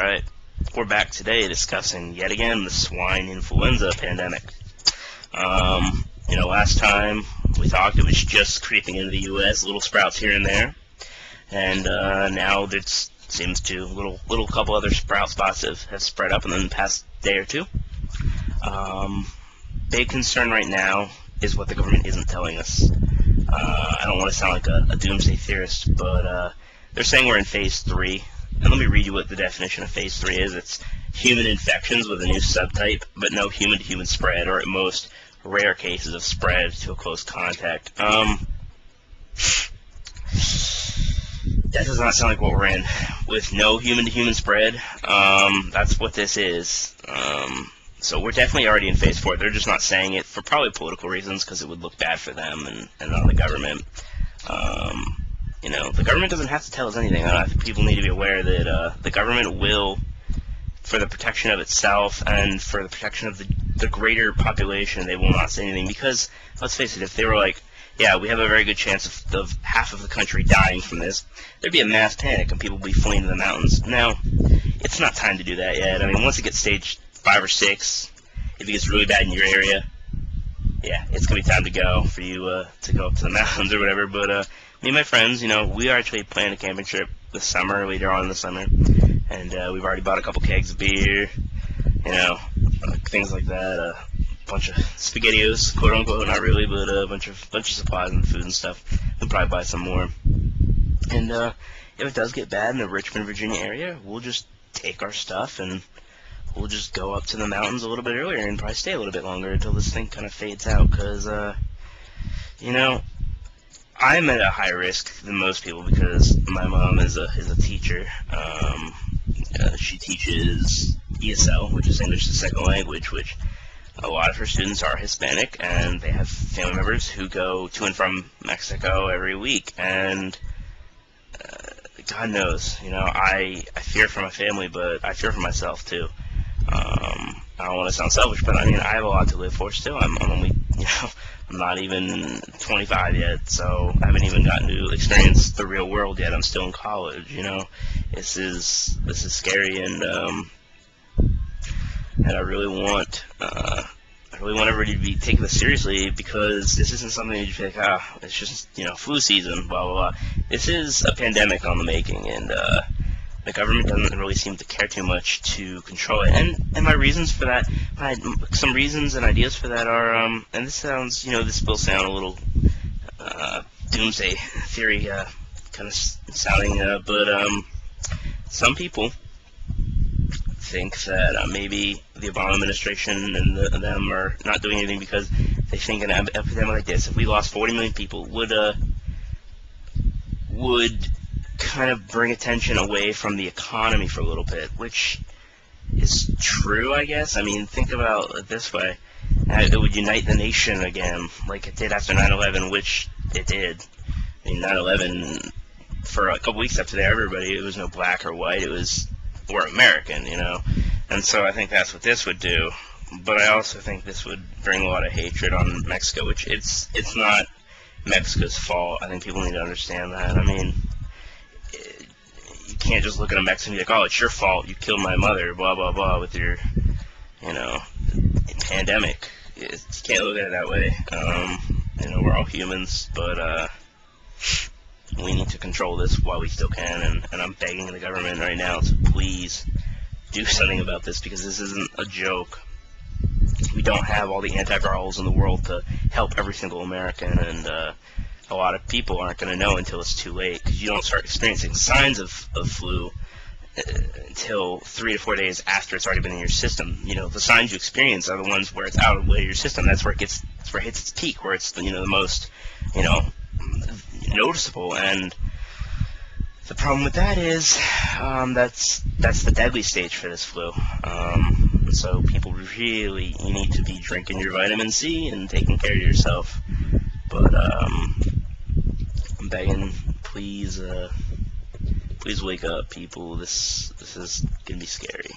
Alright, we're back today discussing yet again the swine influenza pandemic. Last time we talked, it was just creeping into the U.S., little sprouts here and there, and now there seems to little couple other sprout spots have spread up in the past day or two. Big concern right now is what the government isn't telling us. I don't want to sound like a doomsday theorist, but they're saying we're in phase 3. And let me read you what the definition of phase 3 is. It's human infections with a new subtype, but no human-to-human spread, or at most, rare cases of spread to a close contact. That does not sound like what we're in. With no human-to-human spread, that's what this is. So we're definitely already in phase 4. They're just not saying it for probably political reasons, because it would look bad for them and not the government. The government doesn't have to tell us anything. I think people need to be aware that the government will, for the protection of itself and for the protection of the greater population, they will not say anything. Because, let's face it, if they were like, yeah, we have a very good chance of half of the country dying from this, there'd be a mass panic and people would be fleeing to the mountains. Now, it's not time to do that yet. I mean, once it gets stage 5 or 6, if it gets really bad in your area, yeah, it's going to be time to go for you to go up to the mountains or whatever. But me and my friends, we are actually planning a camping trip this summer, later on in the summer, and we've already bought a couple kegs of beer, things like that, a bunch of SpaghettiOs, quote unquote, not really, but a bunch of supplies and food and stuff. We'll probably buy some more. And if it does get bad in the Richmond, Virginia area, we'll just take our stuff and we'll just go up to the mountains a little bit earlier and probably stay a little bit longer until this thing kind of fades out, because, I'm at a higher risk than most people because my mom is a teacher. She teaches ESL, which is English as a Second Language, which a lot of her students are Hispanic, and they have family members who go to and from Mexico every week, and God knows, I fear for my family, but I fear for myself too. I don't want to sound selfish, but I mean, I have a lot to live for still. I'm only, I'm not even 25 yet, so I haven't even gotten to experience the real world yet. I'm still in college, This is scary, and I really want everybody to be taking this seriously, because this isn't something that you feel like, it's just, flu season, blah, blah, blah. This is a pandemic on the making, and the government doesn't really seem to care too much to control it. And my reasons for that, some reasons and ideas for that are, and this sounds, this will sound a little doomsday theory kind of sounding, but some people think that maybe the Obama administration and them are not doing anything because they think an epidemic like this, if we lost 40 million people, would kind of bring attention away from the economy for a little bit, which is true, I guess. I mean, think about it this way. It would unite the nation again, like it did after 9/11, which it did. I mean, 9/11, for a couple weeks after that, everybody, it was no black or white, it was, we're American, And so I think that's what this would do. But I also think this would bring a lot of hatred on Mexico, which it's not Mexico's fault. I think people need to understand that. I mean, you can't just look at a Mexican and be like, oh, it's your fault, you killed my mother, blah, blah, blah, with your, pandemic. You can't look at it that way. We're all humans, but we need to control this while we still can, and I'm begging the government right now to please do something about this, because this isn't a joke. We don't have all the antivirals in the world to help every single American, and a lot of people aren't going to know until it's too late, because you don't start experiencing signs of flu until 3 to 4 days after it's already been in your system. The signs you experience are the ones where it's out of the way of your system. That's where it hits its peak, where it's the most noticeable. And the problem with that is that's the deadly stage for this flu. So people really, you need to be drinking your vitamin C and taking care of yourself. But I'm begging, please wake up, people. This is gonna be scary.